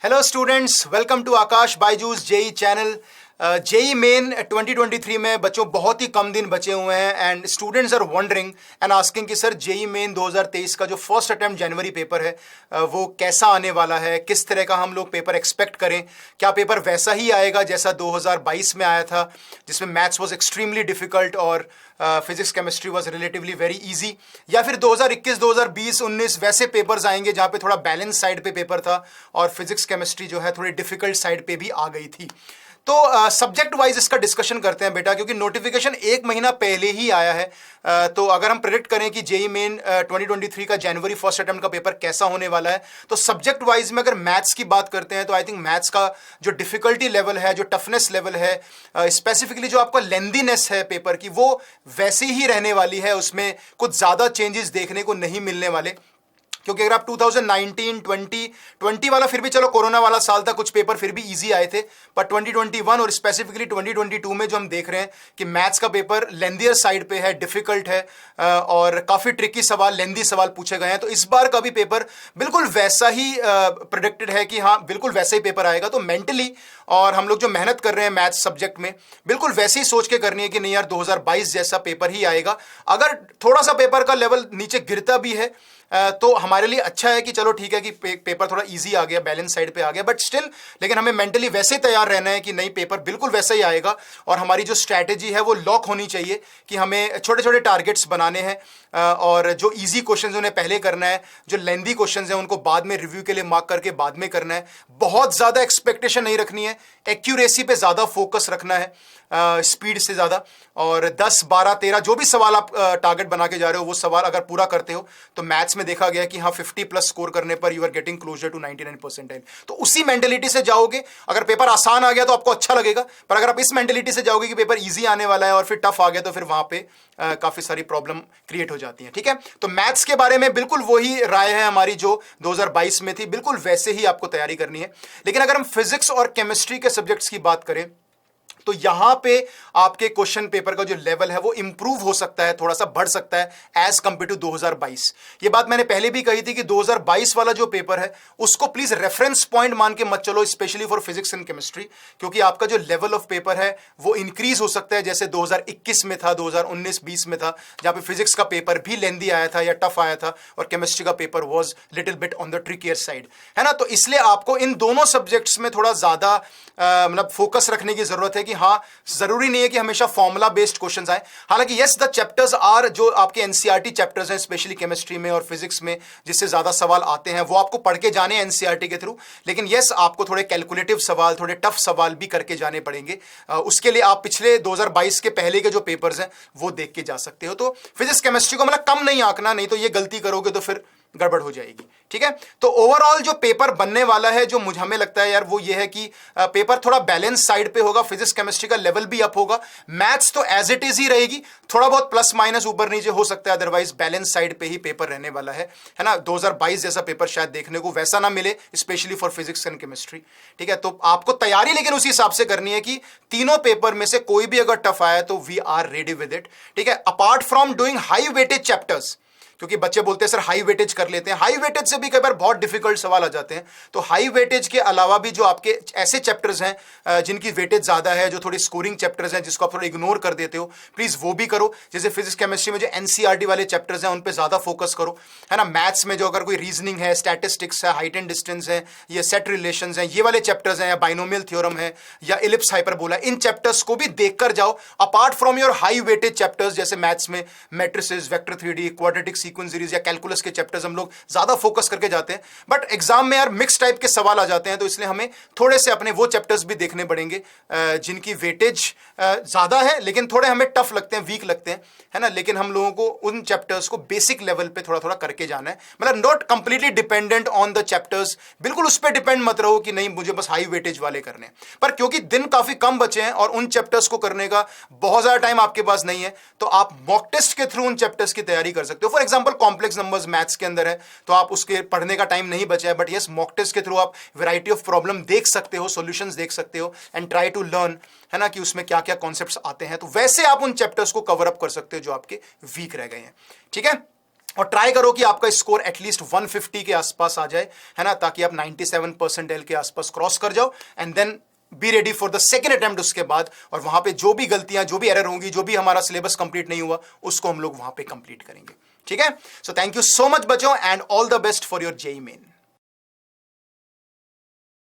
Hello students, welcome to Aakash Byju's JEE channel. JEE Main 2023 में बच्चों बहुत ही कम दिन बचे हुए हैं and students are wondering and asking कि सर जेई मेन 2023 का जो फर्स्ट अटेम्प्ट जनवरी पेपर है वो कैसा आने वाला है, किस तरह का हम लोग पेपर एक्सपेक्ट करें। क्या पेपर वैसा ही आएगा जैसा 2022 में आया था जिसमें मैथ्स वॉज एक्सट्रीमली डिफिकल्ट और physics chemistry was relatively very easy, या फिर 2021 2020 19 वैसे पेपर्स आएंगे जहाँ पे थोड़ा बैलेंस साइड पे पेपर था और फिजिक्स केमिस्ट्री जो है थोड़ी डिफिकल्ट साइड पे भी आ गई थी। तो सब्जेक्ट वाइज इसका डिस्कशन करते हैं बेटा, क्योंकि नोटिफिकेशन एक महीना पहले ही आया है। तो अगर हम प्रेडिक्ट करें कि जेई मेन 2023 का जनवरी फर्स्ट अटेम्प्ट का पेपर कैसा होने वाला है, तो सब्जेक्ट वाइज में अगर मैथ्स की बात करते हैं तो आई थिंक मैथ्स का जो डिफिकल्टी लेवल है, जो टफनेस लेवल है, स्पेसिफिकली जो आपका लेंदीनेस है पेपर की, वो वैसी ही रहने वाली है। उसमें कुछ ज़्यादा चेंजेस देखने को नहीं मिलने वाले, क्योंकि अगर आप 2019 20 वाला फिर भी चलो कोरोना वाला साल था, कुछ पेपर फिर भी इजी आए थे, पर 2021 और स्पेसिफिकली 2022 में जो हम देख रहे हैं कि मैथ्स का पेपर लेंदियर साइड पे है, डिफिकल्ट है और काफ़ी ट्रिकी सवाल, लेंदी सवाल पूछे गए हैं। तो इस बार का भी पेपर बिल्कुल वैसा ही प्रोडिक्टेड है कि हाँ बिल्कुल वैसा ही पेपर आएगा। तो मेंटली और हम लोग जो मेहनत कर रहे हैं मैथ्स सब्जेक्ट में, बिल्कुल वैसे ही सोच के करनी है कि नहीं यार 2022 जैसा पेपर ही आएगा। अगर थोड़ा सा पेपर का लेवल नीचे गिरता भी है तो हमारे लिए अच्छा है कि चलो ठीक है कि पेपर थोड़ा इजी आ गया, बैलेंस साइड पे आ गया, बट स्टिल लेकिन हमें मेंटली वैसे तैयार रहना है कि नहीं पेपर बिल्कुल वैसा ही आएगा। और हमारी जो स्ट्रैटेजी है वो लॉक होनी चाहिए कि हमें छोटे छोटे टारगेट्स बनाने हैं और जो इजी क्वेश्चंस उन्हें पहले करना है, जो लेंदी क्वेश्चंस हैं उनको बाद में रिव्यू के लिए मार्क करके बाद में करना है। बहुत ज़्यादा एक्सपेक्टेशन नहीं रखनी है, एक्यूरेसी पे ज़्यादा फोकस रखना है स्पीड से ज़्यादा। और 10 12 13 जो भी सवाल आप टारगेट बना के जा रहे हो वो सवाल अगर पूरा करते हो तो मैथ्स में देखा गया कि हाँ 50+ स्कोर करने पर you are getting closer to 99%। तो उसी मेंटेलिटी से जाओगे। अगर पेपर आसान आ गया तो आपको अच्छा लगेगा, पर अगर आप इस मेंटेलिटी से जाओगे कि पेपर ईजी आने वाला है और फिर टफ आ गया तो फिर वहां पे काफ़ी सारी प्रॉब्लम क्रिएट हो जाती है। ठीक है, तो मैथ्स के बारे में बिल्कुल वही राय है हमारी जो 2022 में थी, बिल्कुल वैसे ही आपको तैयारी करनी है। लेकिन अगर हम फिजिक्स और केमिस्ट्री के सब्जेक्ट्स की बात करें तो यहां पे आपके क्वेश्चन पेपर का जो लेवल है वो इंप्रूव हो सकता है, थोड़ा सा बढ़ सकता है एज कंपेयर टू 2022। ये बात मैंने पहले भी कही थी कि 2022 वाला जो पेपर है उसको प्लीज रेफरेंस पॉइंट मान के मत चलो, specially for physics and chemistry, क्योंकि आपका जो लेवल ऑफ पेपर है वो इंक्रीज हो सकता है जैसे 2021 में था, 2019-20 में था, जहां पे फिजिक्स का पेपर भी लेंदी आया था या टफ आया था और केमिस्ट्री का paper was little bit on the trickier side, है ना। तो इसलिए आपको इन दोनों सब्जेक्ट्स में थोड़ा ज्यादा मतलब फोकस रखने की जरूरत है कि हाँ जरूरी नहीं है कि हमेशा फॉर्मूला बेस्ड क्वेश्चंस आए। हालांकि यस द चैप्टर्स आर जो आपके एनसीईआरटी चैप्टर्स हैं स्पेशली केमिस्ट्री में और फिजिक्स में जिससे ज्यादा सवाल आते हैं वो आपको पढ़ के जाने एनसीईआरटी के थ्रू, लेकिन यस आपको थोड़े कैलकुलेटिव सवाल, थोड़े टफ सवाल भी करके जाने पड़ेंगे। उसके लिए आप पिछले 2022 के पहले के जो पेपर्स हैं वो देख के जा सकते हो। तो फिजिक्स केमिस्ट्री को मतलब कम नहीं आंकना, नहीं तो ये गलती करोगे तो फिर गड़बड़ हो जाएगी। ठीक है, तो ओवरऑल जो पेपर बनने वाला है जो मुझे हमें लगता है यार वो ये है कि पेपर थोड़ा बैलेंस साइड पे होगा, फिजिक्स केमिस्ट्री का लेवल भी अप होगा, मैथ्स तो एज इट इज ही रहेगी, थोड़ा बहुत प्लस माइनस ऊपर नीचे हो सकता है, अदरवाइज बैलेंस साइड पे ही पेपर रहने वाला है ना। 2022 जैसा पेपर शायद देखने को वैसा ना मिले, specially for physics and chemistry. ठीक है, तो आपको तैयारी लेकिन उसी हिसाब से करनी है कि तीनों पेपर में से कोई भी अगर टफ आया तो we are ready with it. ठीक है, apart from doing high weightage chapters, क्योंकि बच्चे बोलते हैं सर हाई वेटेज कर लेते हैं, हाई वेटेज से भी कई बार बहुत डिफिकल्ट सवाल आ जाते हैं। तो हाई वेटेज के अलावा भी जो आपके ऐसे चैप्टर्स हैं जिनकी वेटेज ज्यादा है, जो थोड़ी स्कोरिंग चैप्टर्स हैं जिसको आप थोड़ा इग्नोर कर देते हो, प्लीज वो भी करो। जैसे फिजिक्स केमिस्ट्री में जो एनसीईआरटी वाले चैप्टर्स हैं उन पे ज्यादा फोकस करो, है ना। मैथ्स में जो अगर कोई रीजनिंग है, स्टैटिस्टिक्स है, हाइट एंड डिस्टेंस है, ये सेट रिलेशंस हैं, ये वाले चैप्टर्स हैं, या बाइनोमियल थ्योरम है या इलिप्स हाइपरबोला, इन चैप्टर्स को भी देखकर जाओ apart from your high weightage chapters. जैसे मैथ्स में matrices, vector 3D, quadratic sequence series या कैलकुलस के चैप्टर्स हम लोग ज्यादा फोकस करके जाते हैं, बट एग्जाम में यार मिक्स टाइप के सवाल आ जाते हैं, तो इसलिए हमें थोड़े से अपने वो चैप्टर्स भी देखने पड़ेंगे जिनकी वेटेज ज्यादा है लेकिन थोड़े हमें टफ लगते हैं, वीक लगते हैं, है ना। लेकिन हम लोगों को उन चैप्टर्स को बेसिक लेवल पे थोड़ा थोड़ा करके जाना है, मतलब not completely dependent on the chapters, बिल्कुल उस पर डिपेंड मत रहो कि नहीं मुझे बस हाई वेटेज वाले करने हैं। पर क्योंकि दिन काफी कम बचे हैं और उन चैप्टर्स को करने का बहुत ज्यादा टाइम आपके पास नहीं है, तो आप मॉक टेस्ट के थ्रू उन चैप्टर्स की तैयारी कर सकते हो। For example complex numbers maths के अंदर है तो आप उसके पढ़ने का टाइम नहीं बचा है, बट यस मॉक टेस्ट के थ्रू आप वैरायटी ऑफ प्रॉब्लम देख सकते हो, सॉल्यूशंस देख सकते हो एंड ट्राई टू लर्न, है ना, कि उसमें क्या क्या कॉन्सेप्ट्स आते हैं। तो वैसे आप उन चैप्टर्स को कवर अप कर सकते हो जो आपके वीक रह गए हैं। ठीक है, और ट्राई करो कि आपका स्कोर एटलीस्ट 150 के आसपास आ जाए, है ना, ताकि आप 97 परसेंटाइल के आसपास क्रॉस कर जाओ and then be ready for the second attempt उसके बाद। और वहां पे जो भी गलतियां, जो भी एरर होंगी, जो भी हमारा सिलेबस कंप्लीट नहीं हुआ, उसको हम लोग वहां पे कंप्लीट करेंगे। ठीक है, so thank you so much बच्चों and all the best for your JEE main.